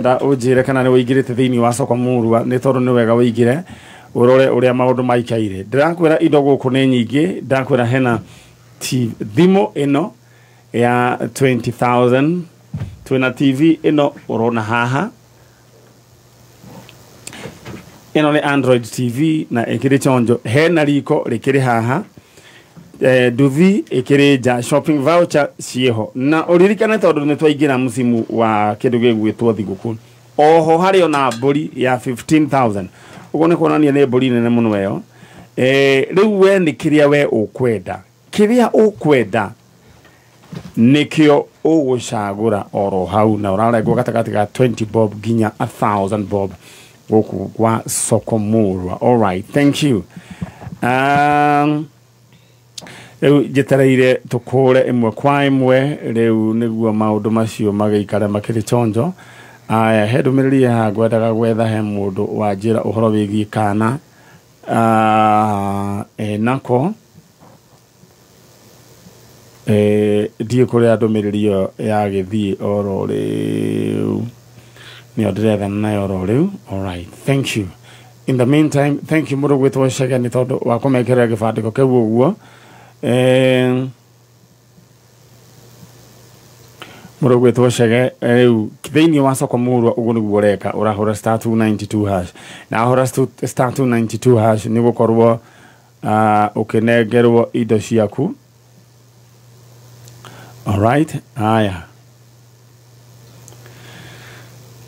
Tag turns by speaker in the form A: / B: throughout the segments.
A: Da ujire kana ni wigirite thiini wa soko murwa ni tondu ni wega wigire urore uria maundu maikaire ndirakwira indo guku ni nyingi ndakwira hena thimo ino ya 20,000 twina TV ino urona haha ino ni Android TV na ikiri chonjo hena riko rikiri haha duthi ikiri ja shopping voucher cieho na uririkane tondu ni twaigira musimu wa kindu gigwitwo thiguku oho hari ona mburi ya 15,000 ugo ni kuonania ni mburi nene muno weyo riu we ni kiria we ukwenda nikio ugucagura oro hau na urarengwo gatagati ga 20 bob ginya 1,000 bob goku kwa soko murwa. All right, thank you. Riu jetereire tukure imwe kwa imwe riu niguo maundu macio magaikara makiri chonjo. Aya hedumiriri ha gwendaga gwetha he mundu wa njira uhoro wigie kana nako die kuria ndumiriri ya githii oro riu ni odretha nayo oro riu. All right, thank you. In the meantime, thank you mundu gwitwo Shega ni tondu wa kumekera gibandiko kiu uguo mundu gwitwo Shega riu thiini wa soko murwa uguo niguo reka urahura star 292 hash na hura star 292 hash ni gukorwo ukinegerwo indo ciaku. All right, aya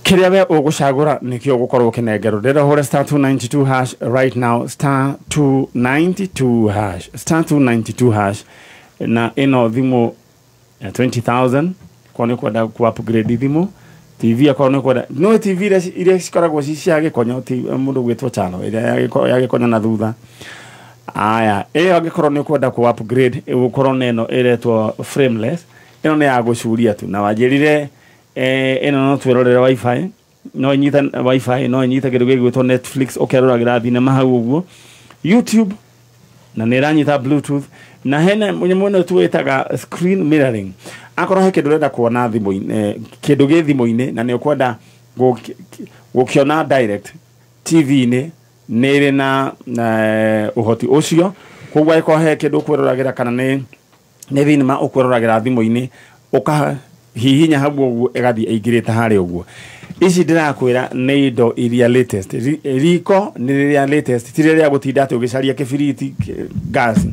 A: kiria we ugucagura nikio gukorwo kinengero ndira hura star 292 hash right now star 292 hash na ino thimo 20,000 kone kwenda ku upgrade thimo TV akone kwenda no TV ile cikoragwo ciage konyo mundu gwitwo chano ile yage konya na thutha. Aya agikorwo ni kwenda ku upgrade ugukorwo neno iretwo frameless ino ni agucuria tu na wajirire eno no twirorera wifi no nyita wifi no nyita kindu gigwitwo Netflix ukeroragira thinema hau uguo YouTube na niranyita Bluetooth na hena munyemuno twitaga screen mirroring akorwo he kindu renda kuona thimo-ini kindu gi thimo-ini na ni ukwenda gukiona direct TV-ini niri na uhoti ucio kugwa iko he kindu kwiroragira kana ni thinema ukwiroragira thimo-ini uka hihinya habu uguo egathi igirite hari uguo ici ndirakwira ni indo iria latest riko ni iria latest tireria gutinda ati ugicaria kibiriti gas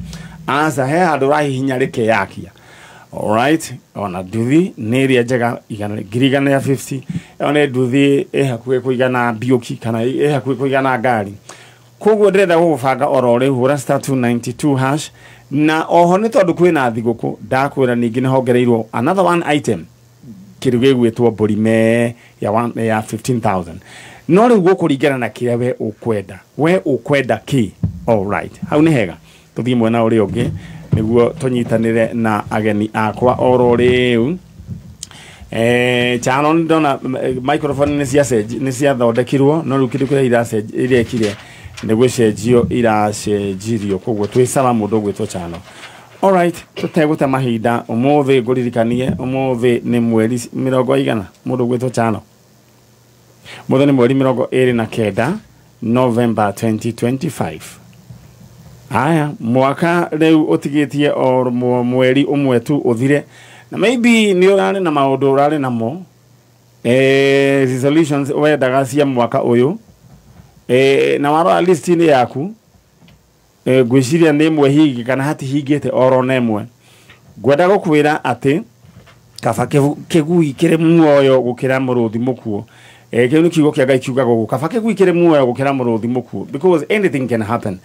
A: asa he handu rahihinya rike yakia. All right, ona duthi ni iria njega igana ya 50 ona duthi hakuhe kuigana bioki kana hakuhe kuigana ngari koguo ndenda gubanga orore hura star 292 hash na oho ni tondu kwina thiguku ndakwira ningi ni hongereirwo another one item kiruge gwitwo borime ya 15,000 no riu gukuringana na kiria we ukwenda ki. All right, hau ni hega tuthie mwena uri ungi niguo tunyitanire na ageni akwa oro riu chano ndona microphone ni cia thondekirwo no riu kindu kiria irekire niguo cenjio iracenjirio koguo twisaba mundu gwitwo chano. All right, tuteguta mahinda umuthi nguririkanie umuthi ni mweri 20 mundu gwitwo chano muthi ni mweri 29 November 2025. Aya mwaka riu utigitie or mweri umwe tu uthire na maybe ni urane na maundu urane namo resolutions wendaga cia mwaka uyu na waro list ni yaku gwiciria ni imwe higi kana hati higite oro nemwe gwenda gukwira ati kaba kigui kire muoyo gukira muruthi mukuo kiu ni kiugo kia Ngai kiugaga guku kaba kigui kire muoyo gukira muruthi mukuo because anything can happen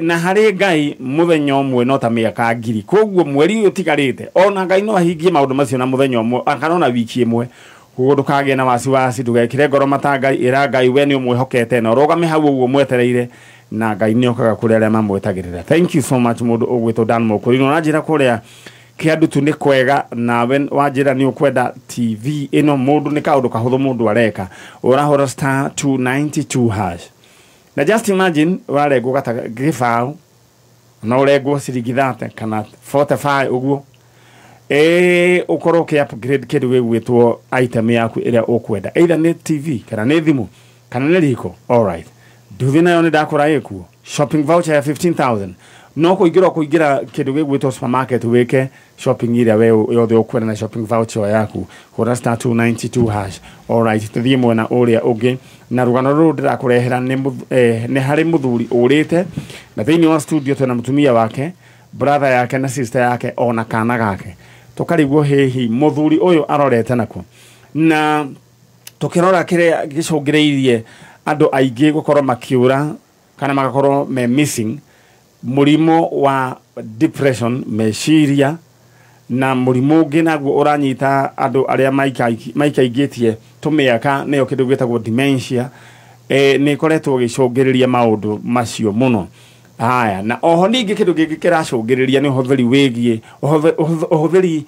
A: na hari Ngai muthenya umwe no ta miaka ngiri koguo mweri uyu tigarite ona Ngai no ahingie maundu macio na muthenya umwe akanona wiki imwe koguo ndukage na wasiwasi ndugekire ngoro matanga ira Ngai we ni umwihokete na rogame hau uguo mwetereire na Ngai ni okaga kuri aria mamwetagirira. Thank you so much mundu ugwitwo Dan Mukurino na njira kuria kiandu tu ni kwega nawe wanjira ni ukwenda TV ino mundu ni kaundu kahuthu mundu areka urahora star 292 hash na just imagine wale gukata gifao na urego ciringi 30 kana 45 uguo ukorwo ke upgrade kindu gigwitwo item yaku iria ukwenda either ni TV kana ni thimu kana ni riko. All right, nduthi nayo ni ndakora ikuo shopping voucher ya 15,000 no kuingira kindu gigwitwo supermarket wike shopping iria we yothe ukwenda na shopping voucher yaku hura *292 hash. All right, tuthie mwena uria ungi na rugano ruru ndirakurehera ni hari muthuri urite na thiini wa studio twena mutumia wake, brother yake na sister yake ona kana gake. Tukarigwo hehi muthuri uyu arorete nako na tukirora kire gicungireirie andu aingi gukorwo makiura kana magakorwo me missing murimo wa depression, meciria na murimo ungi naguo uranyita andu aria maikaigitie tumiaka neyo kindu gitagwo dementia. Ni koretwo gicungiriria maundu macio muno. Haya, na oho ningi kindu giki kiracungiriria ni uhuthiri wigie uhuthiri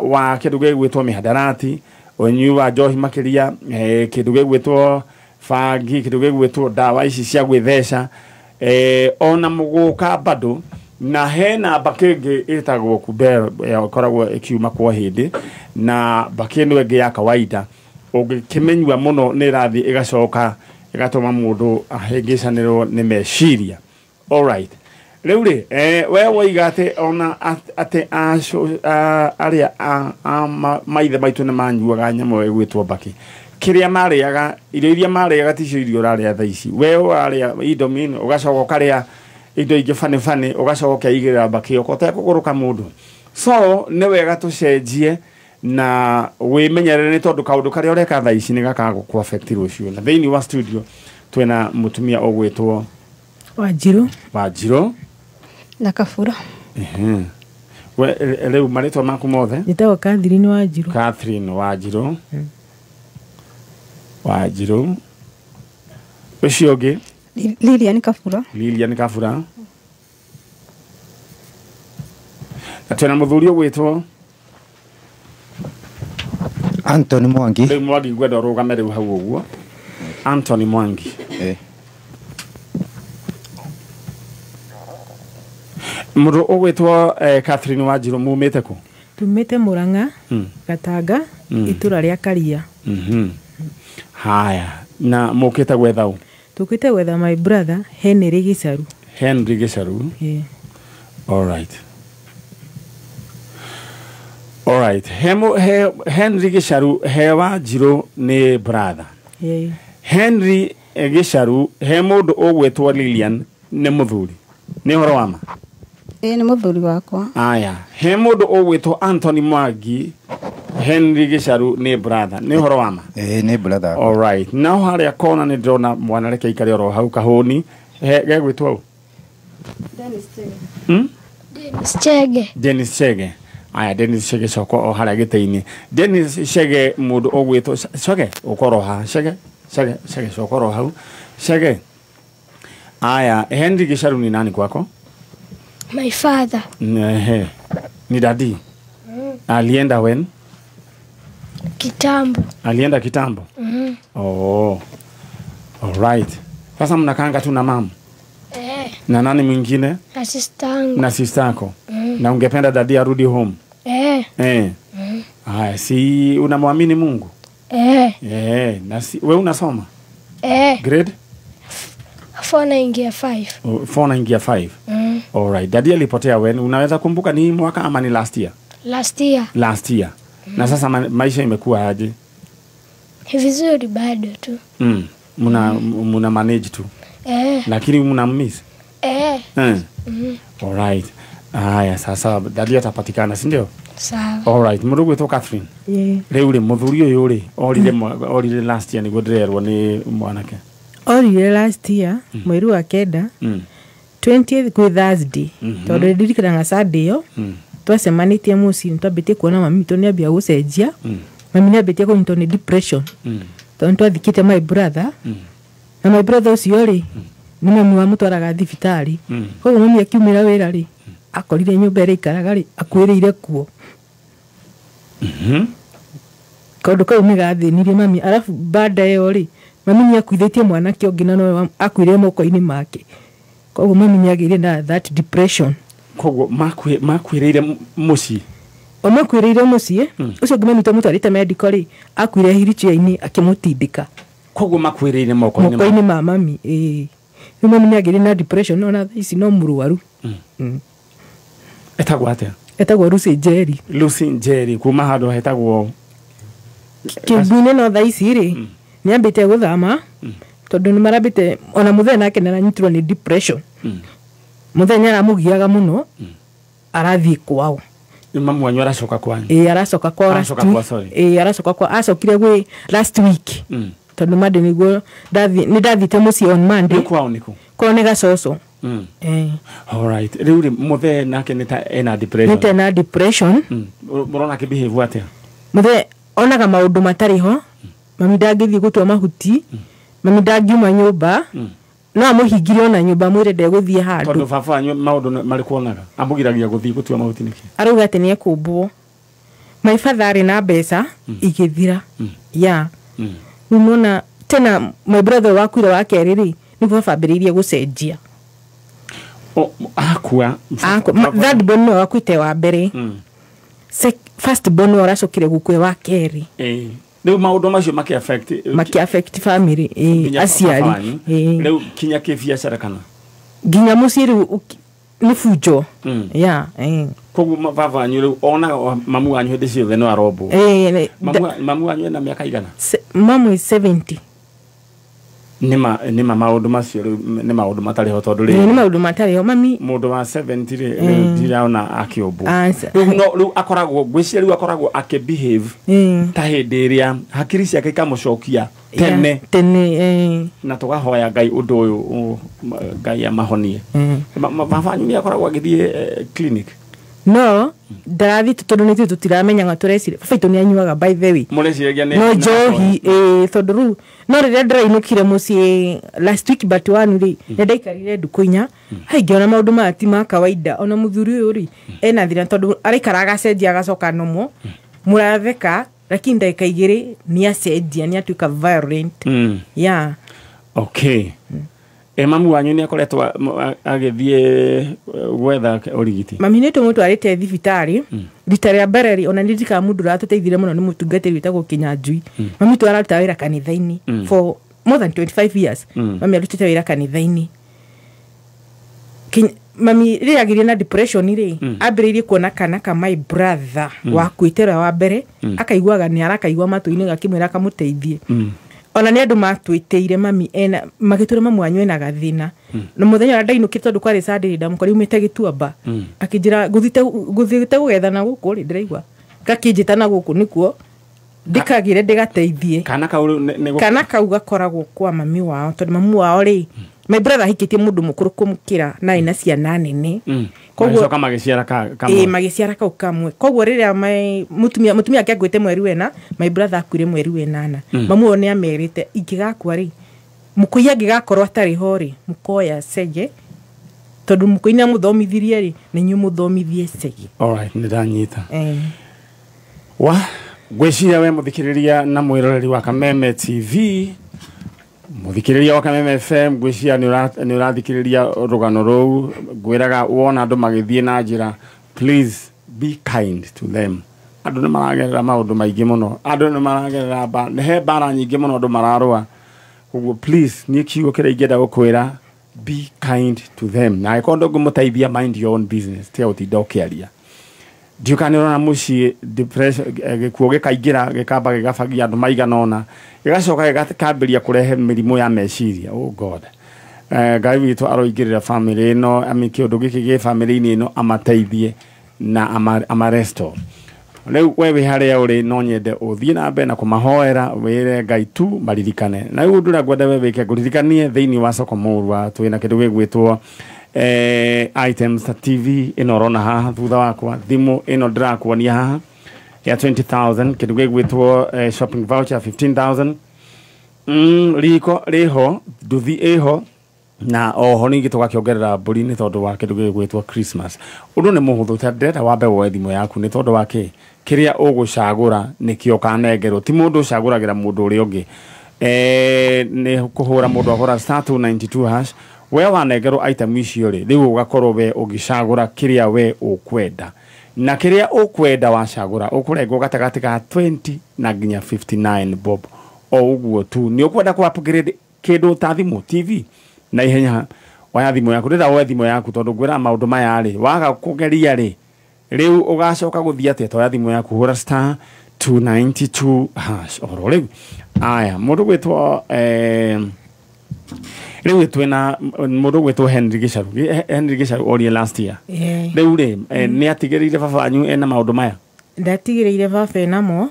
A: wa kindu gigwitwo mihadarati, unyui wa njohi makiria, kindu gigwitwo fangi, kindu gigwitwo dawa ici cia gwithesha, ona muguka bado na hena bakingi itagwo kubera yakoragwo ikiuma kwa hindi na bakino enge ya kawaida ugikimenywa muno ni rathi igacoka igatuma mundu ahingicanirwo ni meciria. All right, riuri we woigate ona ate aria maithe maitu ni manyuaga nyamo igwitwo baki kiria mariaga iria mariaga ticio irio raria thaici we waria idomini ugacoka karia indo ingi fane ugacoka igira baki okote kuguruka mundu. So ni wega tucenjie na wimenyerere ni tondu kaundu karia ureka thaici ni gakaga ku affect rucio. Na thiini wa studio twena mutumia ogwitwo Wanjiru
B: na Kafura.
A: We leo marito maku mothe
B: nitawa Catherine Wanjiru.
A: Catherine Wanjiru. Wanjiru. Ucioge
B: Lilian Kafura.
A: Lilian Kafura. Na twena muthuri ogwitwo
C: Anthony Mwangi.
A: Leo Mwangi gwenda rugamere hau uguo. Anthony Mwangi. Muru ogwitwo Catherine Wanjiru mumite ku?
B: Tumite Muranga, Gatanga, itura ria Karia.
A: Haya, na mukite gwetha u?
B: Tukite gwetha my brother Henry Gicaru.
A: Henry Gicaru. All right. All right. Henry Gicaru he Wanjiru ni brother. Henry Gicaru he mundu ogwitwo Lilian ni muthuri. Ni horo wama?
B: Ni muthuri wakwa.
A: Aya, he mundu ogwitwo Anthony Mwangi, Henry Gicaru ni brother. Ni horo wama?
C: Ni brother.
A: All right. Now haria kona ni ndona mwana reke ikari oro hau kahuni. He gwitwo u?
B: Dennis Chege.
D: Dennis Chege.
A: Dennis Chege. Aya, Dennis Chege soko o haria giteini. Dennis Chege mundu ogwitwo Chege ukoro ha Chege sokoro hau. Chege. Aya, Henry Gicaru ni nani kwako?
D: My father.
A: Ni daddy. Alienda when?
D: Kitambo.
A: Alienda kitambo? Oh. All right. Sasa mnakanga tu na mama? Na nani mwingine?
D: Na sistangu.
A: Na sistako. Na ungependa daddy arudi home? Haya, si unamwamini Mungu? Na si wewe unasoma? Grade?
D: 4 naingia 5.
A: 4 naingia 5. All right. Daddy alipotea when? Unaweza kumbuka ni mwaka ama ni last year? Last year. Na sasa maisha imekuwa aje?
D: Vizuri bado tu.
A: Muna manage tu. Lakini muna miss? All right. Haya, sasa daddy atapatikana, si ndio?
D: Sawa.
A: All right. Murugu wetu Catherine. Leo ule muthuri uyu uri orire last year ni godrerwo ni mwanake.
B: Orire last year mweri wa kenda 20th kwa Thursday. Tondu ndirikana Sunday yo. Twacemanitie muci ntwambitie kuona mami to ni ambia gucenjia. Mami ni ambitie kunyitwo ni depression. Tondu twathikite my brother. Na my brother ucio ri ni mami wa mutwaraga thibitari. Koguo mami akiumira wira ri akorire nyumba iri ikaraga ri akwirire kuo. Kaundu kau ni gathinirie mami, alafu baada yo ri mami ni akuithitie mwana kio ngina no akwire moko-ini make. Koguo mami ni agire na that depression.
A: Koguo makwirire muci
B: omakwirire mucie ucio ngimanyita mutwarite medical ri akwire hirichia-ini akimutindika
A: koguo makwirire moko-ini
B: ma mami mami ni agire na depression ona ici no murwaru
A: etagwo atia
B: etagwo Lucy Njeri
A: kuma handu hetagwo
B: Kimbune no tha ici ri ni ambite guthama tondu ni marambite ona muthenya nake naranyitirwo ni depression muthenya aramugiaga muno arathii kwao
A: mamu wanyu aracoka kwanyu
B: aracoka kwao aracoka kwao acokire gwi last week tondu mande niguo ndathite mucie on Monday
A: kwao niku
B: kwao ni gacoco
A: alright riu ri muthenya nake nita ena depression murona ke behave atia
B: muthe onaga maundu matari ho mami ndangithii gutua mahuti mami ndangiuma nyumba no amuhingire ona nyumba mwire ndeguthie handu
A: tondu baba wanyu maundu mari kuonaga amugiragia guthii gutua mahuti niki
B: arauga ati ni ekumbwo my father ari na mbeca igithira unaona tena my brother wakwira wa keri ri ni baba mbiririe gucenjia
A: akua
B: that born no akwite wa mbere first born aracokire gukwe wa keri
A: riu maundu macio maki
B: affect family aciari
A: riu kinya ke biacara kana
B: ginya mucie riu ni fujo
A: koguo baba wanyu riu ona mamu wanyu hindi ciothe no arombo mamu wanyu na miaka igana
B: mamu 70
A: nima maundu macio riu ni maundu matari ho tondu ri
B: ni maundu matari ho mami
A: mundu wa 70 ri ndiraona akiombo riu akoragwo gwiciria riu akoragwo akibehave ta hindi ria hakiri ciake ikamucokia tene na tugahoya Ngai undu uyu Ngai amahonie baba wanyu ni akoragwo agithie clinic
B: no ndarathi tondu ni tutiramenya nga turecire baba itu ni anyuaga by the way
A: mureciragia ni
B: no johi tondu ru no riria ndirainukire mucie last week but one ri ndaikarire ndukuinya haingiona maundu mati ma kawaida ona muthuri uyu ri ena thira tondu araikaraga cenjia agacoka nomo muratheka lakini ndaika igiri ni acenjia ni atuika violent
A: okay mamu wanyu ni akoretwo agithie gwetha urigiti
B: mami ni tumutwarite thibitari rita ria mbere ona ndika mundu ratuteithire muno ni mutungatiri witagwo Kinyanjui mami twararuta wira kanitha-ini for more than 25 years mami arutite wira kanitha-ini mami ri agirie na depression ri ambiririe kuona kana ka my brother wa kwitera wa mbere akaiguaga ni arakaigua matu-ini gakimwira kamuteithie ona ni andu matwiteire mami ena magiture mamu wanyu ena gathina na muthenya ndainukite tondu kwari Sunday ndamukori umite Gituamba akijira guthite gugethana guku ri ndiraigua gakinjitana guku nikuo ndikagire ndigateithie kana kau gakoragwo kwa mami wao tondu mamu wao ri my brother hikitie mundu mukuru kumukira na ina ciana nene
A: koguo kama magiciara kamwe
B: magiciara kau kamwe koguo riria mutumia akiagwite mweri wena my brother akwire mweri wenana mamu one amerite ingigakua ri mukuia angigakorwo atari ho ri mukoya cege tondu mukuina muthomithirie ri ni nyu muthomithie cege
A: alright ndanyita wa gwiciria we muthikiriria na mwiroreri wa Kameme TV muthikiriria wa Kameme FM gwiciria ni urathikiriria rugano rou gwiraga wona andu magithie na njira please be kind to them andu ni maragerera maundu maingi muno andu ni maragerera he bara nyingi muno andu mararua koguo please ni kiugo kira ingenda gukwira be kind to them na ikondo gumuteithia mind your own business te utinda ukiaria ndiukanirwo na muci depression gikuo gikaingira gikamba gigabagia andu maiganona gigacoka gikambiria kurehe mirimu ya meciria god Ngai witu aroingirira family no amikiondu giki gi family ni no amateithie na amaresto leu wewe haria uri no nyende uthie na mbere na kumahoera wire Ngai tu maririkane na riu ndura gwenda wewe ke kuririkanie thiini wa soko murwa twina kindu gigwitwo items TV inorona haha thutha wakwa thimu ino ndirakuonia haha ya 20,000 kindu gigwitwo shopping voucher 15,000 riko riho nduthi iho na oho ningi tugakiongerera mburi ni tondu wa kindu gigwitwo Christmas undu ni muhuthu tandeta wambe woe thimu yaku ni tondu wake kiria ugucagura nikio kanengerwo ti mundu ucaguragira mundu uri ungi ni kuhura mundu ahura *292# we wanengerwo item icio ri riu ugakorwo we ugicagura kiria we ukwenda na kiria ukwenda wacagura ukurengwo gatagati ka 20 na nginya 59 bob o uguo tu ni ukwenda ku upgrade kindu ta thimu TV na ihenya waya thimu yaku ndira woe thimu yaku tondu ngwira maundu maya ri waga kugeria ri riu ugacoka guthia ati toya thimu yaku hura star 292 hash oro riu aya mundu gwitwo riu twina mundu gwitwo Henry Gicaru orie last year riu ri ni atigirire baba wanyu ena maundu maya
B: ndatigirire baba enamo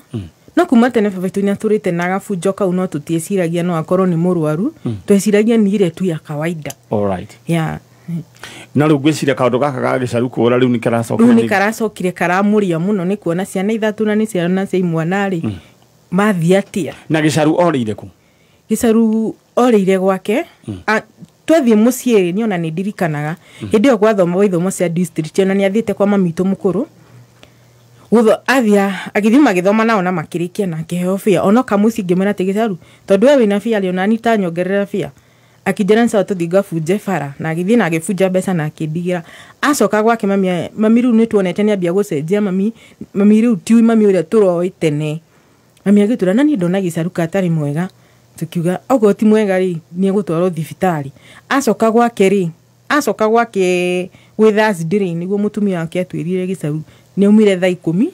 B: no kuma tene baba itu nya turite na gafunjo kau no tutieciragia no akorwo ni murwaru tweciragia ni ile tu ya kawaida.
A: All right.
B: Yeah.
A: Na riu gwiciria kaundu gaka ga Gicaru kura riu ni karacokire
B: ni karacokire karamuria muno ni kuona ciana ithatu na ni ciana cia imwana ri mathiatia
A: na Gicaru orire ku
B: Gicaru orire gwake twathie mucie ni ona ni ndirikanaga hindi yo gwathoma ithomo cia district ona ni athiete kwa mamitu mukuru gutho athia agithima githoma na ona makirikia na kiheo fia ona kamuci ngimena te Gicaru tondu we wina fia liona ni ta nyongerera fia akijana sawa tuthiga fuje fara na agithii na agifuja mbeca na akidigira acoka gwake mami riu ni tuonete ni ambia gucenjia mami riu tiui mami uria turoi tene mami agitura na ni ndona Gicaru katari mwega tukiuga ogo ti mwega ri ni egutwaro thibitari acoka gwake with us during niguo mutumia wake atwirire Gicaru ni umire thaa 10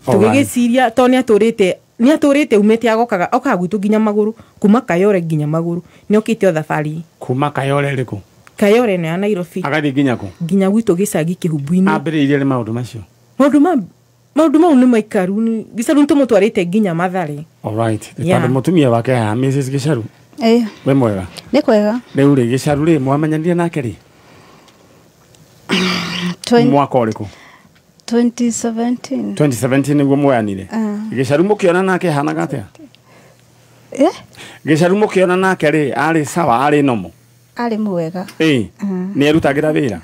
B: tugigiciria to ni aturite umete agokaga okagwitu ginya maguru kuma Kayore ginya maguru ni okite thabari
A: kuma Kayore riku
B: Kayore ne Nairobi
A: agathi ginya ku
B: ginya gwitu gicagi kihubu-ini
A: ambiriire ni maundu macio
B: maundu mau ni maikaru Gicaru ntumutwarite ginya Mathare.
A: All right. Tondu mutumia wake ha Mrs Gicaru we mwega
E: ni kwega
A: riu ri Gicaru ri mwamenyanire nake ri mwaka uriku 2017 niguo mwayanire Gicaru mukiona nake hanaga atia Gicaru mukiona nake ri ari sawa ari nomo
E: ari mwega
A: ni arutagira wira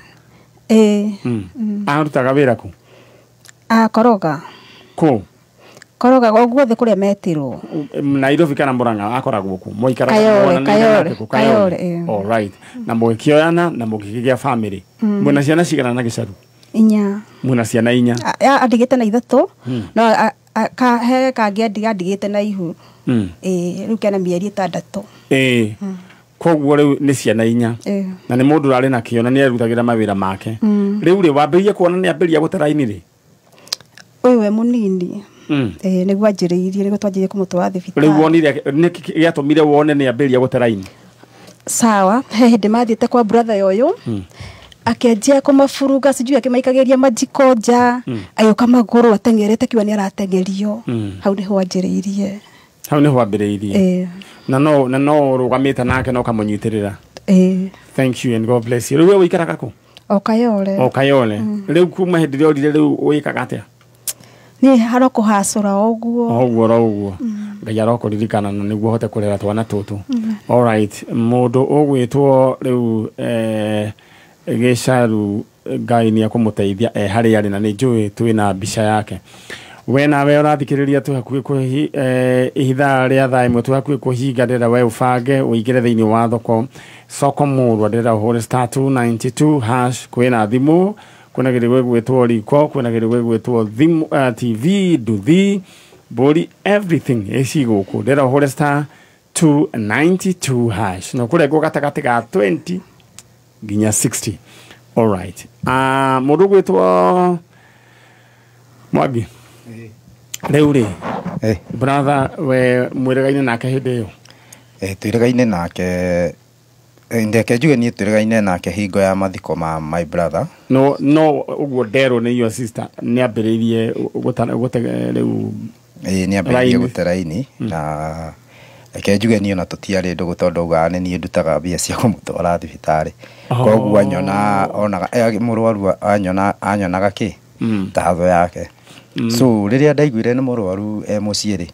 A: arutaga wira ku
E: koroga guothe kuria metirwo
A: Nairobi kana Murang'a akoragwo ku moikara
E: Kayore.
A: All right. Na mukioyana na mukigia family muna ciana cigana na Gicaru
E: inya
A: muna ciana inya
E: adigite na ithatu no he kangi adigite na ihu riu kena mieri 6
A: koguo riu ni ciana inya na ni mundu rari na kiona ni arutagira mawira make riu ri wambirie kuona ni ambiria gutaraini ri
E: we munini niguo anjiriirie niguo twanjirie kumutwara thibitari
A: riu wonire ni giatumire wone ni ambiria gutaraini
E: sawa he hindi mathiete kwa brother yoyo akenjia kumafuruga sijui akimaikageria majiko nja ayuka maguru atengerete kiwa ni aratengerio hau niho anjiriirie
A: hau niho ambiriirie na no rugamite nake no kamunyitirira thank you and God bless you riu wikaraga ku Kayore riu kuma hindi riorire riu wikaga atia
E: ni haro kuhacura oguo ngai arokuririkana na niguo hote kurera twana tutu. All right mundu ugwitwo riu Gicaru ngai ni akumuteithia hari ari na ni njui twina mbica yake we nawe urathikiriria tu hakuhi kuhi ihitha ria thaa imwe tu hakuhi kuhinga ndira we ubange uingire thiini wa soko murwa ndira hore star 292 hash kwina thimu kwina giri gwitwo riko kwina giri gwitwo thimu TV duthi body everything eci guku ndira hore star 292 hash no kurego gatagati ga 20 ginya 60. All right. Mundu gwitwo Mwagi riu ri brother we mwiregaine nake hindi yo
C: twiregaine nake ndeke njuge ni twiregaine nake hingo ya mathiko ma my brother
A: no uguo ndero ni your sister ni ambiririe gutega riu
C: ni ambiririe guteraini na ke njuge ni ona tutiari ndugu tondu gane ni ndutaga bia cia kumutwara thibitari koguo anyona onaga murwaru anyonaga ki tatho yake so riria ndaiguire ni murwaru muciiri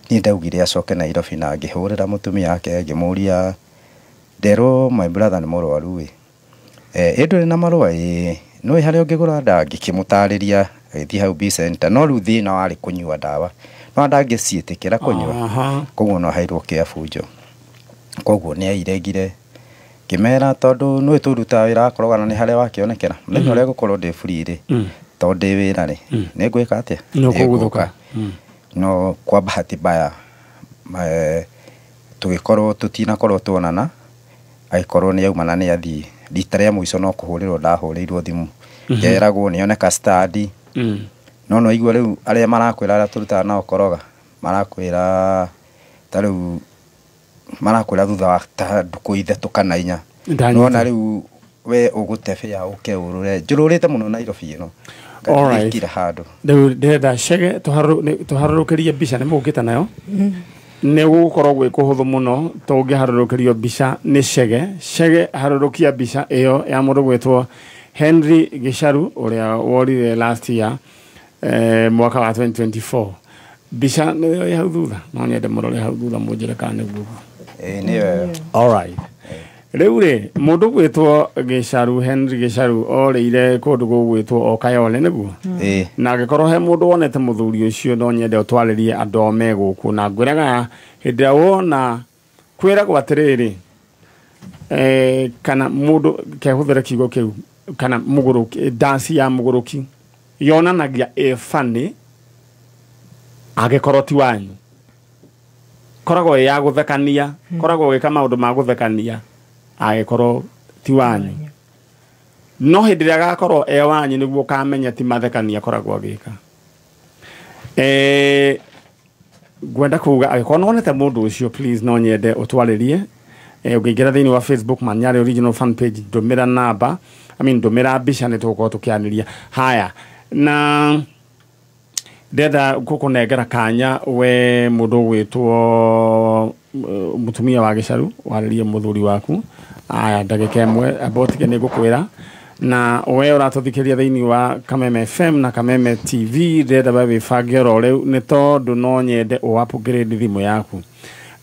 C: ni ndaugire acoke Nairobi na ngihurira mutumia yake ngimuria ndero my brother ni murwaru we nduri na marua no hari ungigura nda ngikimutariria agithii hau B center no riu thina wari kunyua ndawa no ndangiciitikira kunyua koguo no hairwo kiafunjo koguo ni airegire kimera tondu no turuta wira akorogana ni haria wakionekera muthenya uria gukorwo ndi free ri to ndĩ wĩra rĩ nĩ ngwĩka atĩa
E: no kũguthũka
C: no kwa bahati mbaya tũgĩkorwo tũtinakorwo tuonana agĩkorwo nĩ aumana nĩ athiĩ rita rĩa mũico no kũhũrĩrwo ndahũrĩirwo thimũ ngeragwo nĩone ka study no no igua rĩu arĩa marakwĩra arĩa tũrutaga nao koroga marakwĩra ta rĩu marakwĩra thutha wa ta ndukũ ithatũ kana inya nona rĩu we ũgũtebea ũkeũrũre njũrũrĩte mũno Nairobi ĩno ngakira handũ
E: rĩu ndĩrenda Chege tũharũrũkĩrie mbica nĩ mũgĩta nayo nĩ gũkorwo gwĩ kũhũthũ mũno tũngĩharũrũkĩrio mbica nĩ Chege harũrũkia mbica ĩyo ya mũndũ gwĩtwo Henry Gĩcaru ũrĩa worire last year mwaka wa 2024 mbica nĩyo ya hau thutha no nyende mũrore hau thutha mũnjĩre kana nĩguo
C: nĩyo
E: alright rĩu rĩ mũndũ gwĩtwo Gĩcaru Henry Gĩcaru orĩire kũndũ gũgwĩtwo Okayole nĩguo na agĩkorwo he mũndũ wonete mũthuri ũcio no nyende ũtwarĩrie andũ me gũkũ na ngwĩraga hĩndĩ ĩrĩa wona kwĩragwo atĩrĩrĩ kana mũndũ kehũthĩre kiugo kĩu kana mũgũrũki dance ya mũgũrũki yonanagia funny agĩkorwo ti wanyu koragwo ya gũthekania koragwo gĩka maũndũ ma gũthekania agĩkorwo ti wanyu no hĩndĩ ĩrĩa agakorwo wanyu nĩguo kamenya ti mathekania koragwo agĩka ngwenda kuga agĩkorwo nonete mũndũ ũcio please no nyende ũtwarĩrie ũngĩingĩra thĩinĩ wa Facebook Manyari original fan page ndũmĩra namba ndũmĩra mbica nĩ tũgũkorwo tũkĩanĩria haya na ndenda gũkũnengera kanya we mũndũ gwĩtwo mũtumia wa Gĩcaru warĩrie mũthuri waku aya ndagĩka ĩmwe abotige nĩ ngũkwĩra na we ũratũthikĩria thĩinĩ wa Kameme FM na Kameme TV ndenda wĩbange oro rĩu nĩ tondũ no nyende ũupgrade thimũ yaku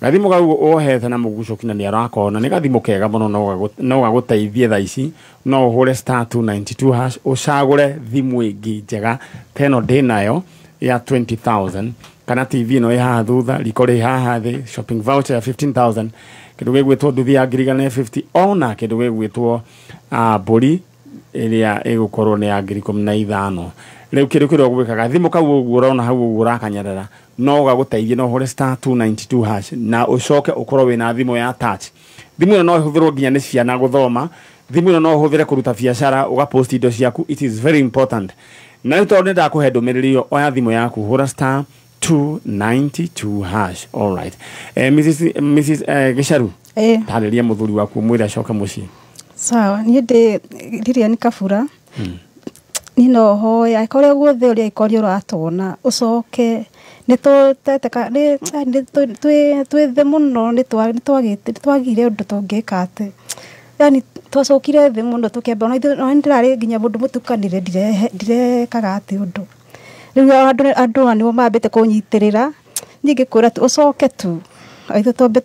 E: gathimũ gau ũhete na mũguco kinyanĩria rakona nĩ gathimũ kega mũno no gagũteithie thaa ici no ũhũre *292# ũcagũre thimũ ĩngĩ njega teno ndĩ nayo ya 20,000 kana TV no ya thutha rikore haha thĩ shopping voucher ya 15,000 kĩndũ gĩgwĩtwo nduthi ya 50 ona kĩndũ gĩgwĩtwo mbũri ĩrĩa ĩgũkorwo nĩ ya 15,000 rĩu kĩndũ kĩrĩa ũgwĩkaga thimũ kau ũguo ũrona hau ũguo ũrakanyarara no gagũteithie no ũhũre *292# na ũcoke ũkorwo wĩna thimũ ya touch thimũ ĩno no ĩhũthĩrwo nginya nĩ ciana gũthoma thimũ ĩno no ũhũthĩre kũruta biacara ũgapost indo ciaku it is very important na tondũ nĩ ndakũhe ndũmĩrĩri ĩyo oya thimũ yaku hũra *292#. All right. Mrs. Gĩcaru tarĩria mũthuri waku mwĩre acoke mũciĩ
F: sawa niĩ ndĩ Lilian Kabura nĩ no hoya ĩkorwo guothe ũrĩa ĩkorwo ũratona ũcoke nĩ tũteteka nĩ twĩthe mũno nĩ twagire ũndũ tũngĩka atĩ yani twacokire thĩ mũno tũkĩamba no ndĩrarĩ nginya mũndũ mũtukanire ndirekaga atĩ ũndũ rĩu andũ nĩo mambĩte kũnyitĩrĩra ningĩ kwĩra ũcoke tu aitho tombe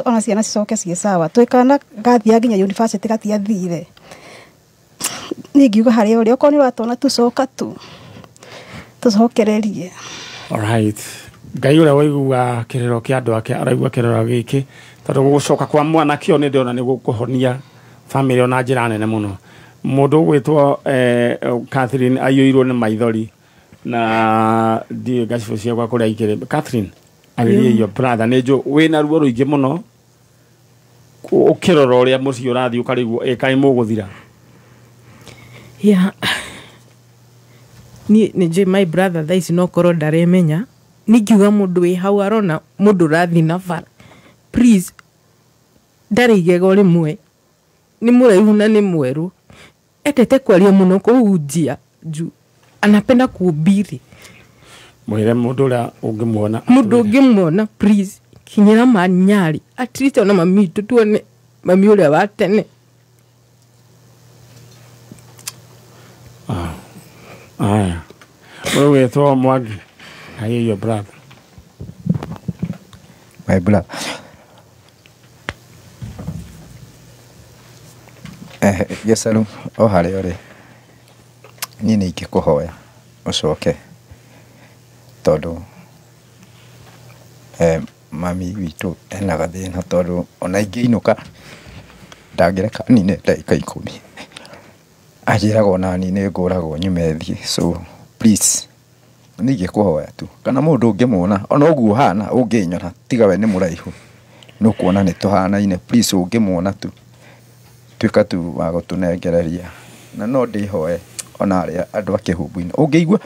F: ona ciana cicoke ciĩ sawa twĩkana gathia nginya university gatiathire ningiuga harĩa ũrĩa ũkorwo nĩ ũratona tucoka tu tucokererie
E: alright Ngai ũrĩa waigua kĩrĩro kĩa andũ ake araigua kĩrĩro gĩkĩ tondũ gũcoka kwa mwana kĩo nĩ ndĩrona nĩ gũkũhonia family ona njĩra nene mũno mũndũ gwĩtwo Catherine aiyũirwo nĩ maithori na ndiyo gacibo cia kwa kũrĩa ikĩrĩ Catherine arĩrie your brother nĩ njũ wĩna ruo rũingĩ mũno ũkĩrora ũrĩa mũciĩ ũrathiĩ ũkarigwo ĩkaĩ mũgũthira
B: ni my brother thaa ici no korwo ndaremenya ningiuga mũndũ wĩ hau arona mũndũ ũrathiĩ na bara please ndarĩ igego rĩmwe nĩ mũraihu na nĩ mwerũ etete kwaria mũno kũhunjia juu anapenda kuhubiri
E: mwĩre mũndũ ũrĩa
B: ũngĩmuona please kinyĩra Manyari at least ona mami witũ tuone mami ũrĩa wa tene
E: aya ũyũ wĩtwo Mwangi I hear your brother
C: my brother Gĩcaru o harĩa ũrĩ niĩ nĩ ingĩkũhoya ũcoke tondũ mami witũ ena gathĩna tondũ ona ingĩinũka ndangĩreka nine ndagĩka 10 ajiraga onani nĩ ngũragwo nyume thiĩ, so please nĩngĩ kũhoya tu kana mũndũ ũngĩmwona ona ũguo hana ũngĩnyona tiga we nĩ mũraihu no kuona nĩ tũhanaine, please ũngĩmwona tu tuĩka tu wa gũtũnengereria na no ndĩhoe ona arĩa andũ a kĩhumbu-inĩ ũngĩigua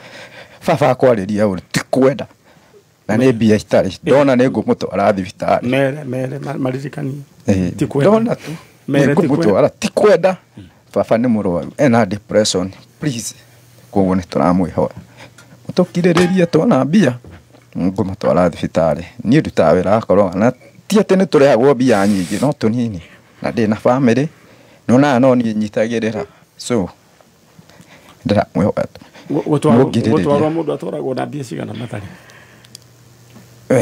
C: baba akwarĩria ũrĩ ti kwenda na nĩ mbia itarĩ ndona nĩ ngũmũtwara thibitarĩ
A: mere maririkani
C: ti kwenda ndona tu nĩ ngũmũtwara ti kwenda baba nĩ mũrwaru ena depression, please koguo nĩ tũramwĩhoya mũtũkirĩrĩrie tuona mbia ngũmũtwara thibitarĩ niĩ ndutaga wĩra akorwo na ti atĩ nĩ tũrehagwo mbia nyingĩ no tũnini na ndĩ na family no niĩ nyitagĩrĩra, so ndĩramwĩhoya
A: gũtwarwo mũndũ atwaragwo na mbia cigana matarĩ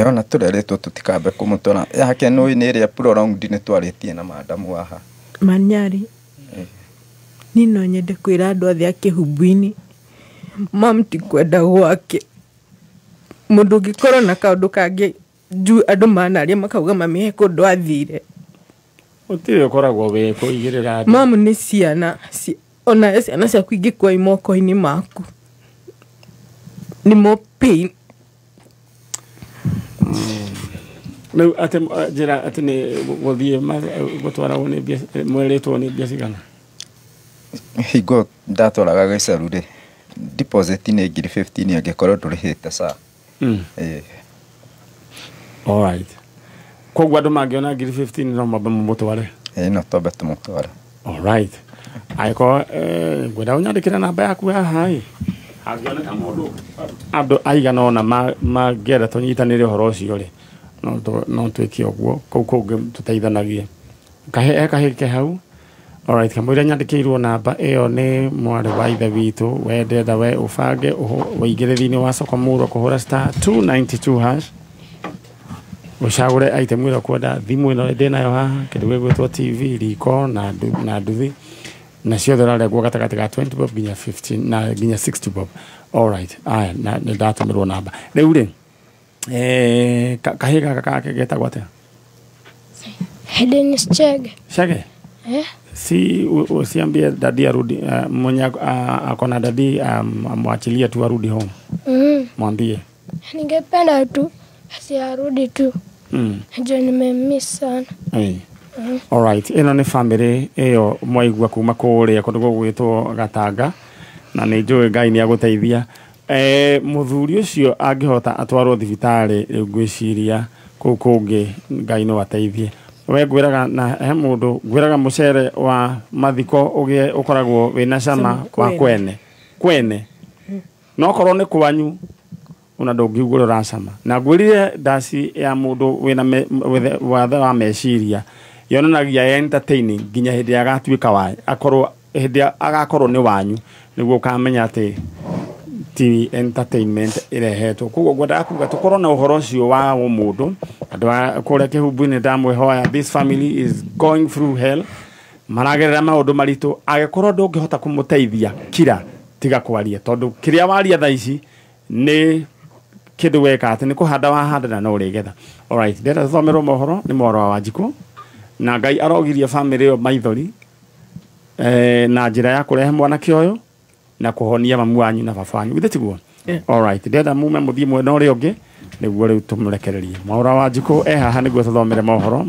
C: ona tũreretwo tũtikambe kũmũtwara yake nĩ ĩrĩa prolonged nĩ twarĩtie na madamu haha
B: Manyari ni no nyende kwĩra andũ othe a kĩhumbu-inĩ mam ti kwenda gwake mũndũ ũngĩkorwo na kaũndũ kangĩ andũ manaria makauga mami kũndũ athire
A: ũtirĩ ũkoragwo wĩ kũigĩrĩra andũ
B: mam nĩ ciana ona ciana ciaku ingĩkua imoko-inĩ maku nĩ mo pain
A: rĩu atĩ njĩra atĩ nĩ gũthiĩ gũtwaragwo nĩ mbia mwĩrĩtwo nĩ mbia cigana
C: hingo ndatwaraga Gĩcaru-rĩ deposit nĩ ngiri 15 angĩkorwo ndũrĩhĩte saa
A: alright koguo andũ mangĩona ngiri 15 no mambe mũmũtware
C: no twambe tũmũtware
A: alright aiko ngwenda ũnyandĩkĩre namba yaku haha angĩoneka mũndũ andũ aigana ona mangĩenda tũnyitanĩre ũhoro ũcio-rĩ no twĩke ũguo kũu kũngĩ tũteithanagie kahĩ ke hau. Alright, kamwĩra nyandĩkĩirwo namba ĩyo nĩ mwarĩ wa ithe witũ wendenda we ũbange ũingĩre thĩinĩ wa Sokomoro kũhũra star 292 hash ũcagũre item ĩrĩa kwenda thimũ ĩno ndĩ nayo haha kĩndũ gĩgwĩtwo TV riko na nduthi na ciothe ũrarengwo gatagatĩ ga 20 bob nginya 15 na nginya 60 bob. Alright, aya na ndatũmĩrwo namba rĩu-rĩ kahĩ gaka kake getagwo atĩa?
D: Dennis
A: Chege si usiambie dadi arudi mwenye akona dadi amwachilie tu arudi home. Mwambie
D: ningependa tu asiarudi tu. Ndio nimemiss sana.
A: Alright, ino ni family eyo mwaigua kuma kũrĩa kũndũ gwĩtwo Gatanga na nĩ njũĩ Ngai nĩ agũteithia. Mũthuri ũcio angĩhota atwarwo thibitarĩ rĩu ngwĩciria kũu kũngĩ Ngai no ateithie. We ngwĩraga na he mũndũ ngwĩraga mũcere wa mathiko ũkoragwo wĩna cama wa kwene no korwo nĩ kwanyu ona ndũngĩugũra cama na ngwĩrire ndaci ya mũndũ wĩna wathe wa meciria yonanagia entertaining nginya hĩndĩ agatuĩka wa akorwo hĩndĩ agakorwo nĩ wanyu nĩguo ũkamenya atĩ ti entertainment irehetwo koguo ngwenda kuga tukorwo na ũhoro ũcio wa mũndũ andũ kũrĩa kĩhumbu-inĩ ndamwĩhoya this family is going through hell maragerera maũndũ maritũ agĩkorwo ndũngĩhota kũmũteithia kira tiga kwaria tondũ kĩrĩa waria thaa ici nĩ kĩndũ weka atĩ nĩ kũhanda wahanda na no ũrĩgetha. Alright, ndĩrenda tũthomerwo mohoro nĩ mohoro wa Wanjikũ na Ngai arogirie family ĩyo maithori na njĩra ya kũrehe mwanake ũyũ na kuhonia mamu wanyu na baba wanyu githĩ tiguo? Alright, ndenda mume muthie mwena ũrĩa ũngĩ nĩguo rĩu tũmũrekererie. Mwaũra wa Wanjikũ haha nĩguo tũthomere mohoro.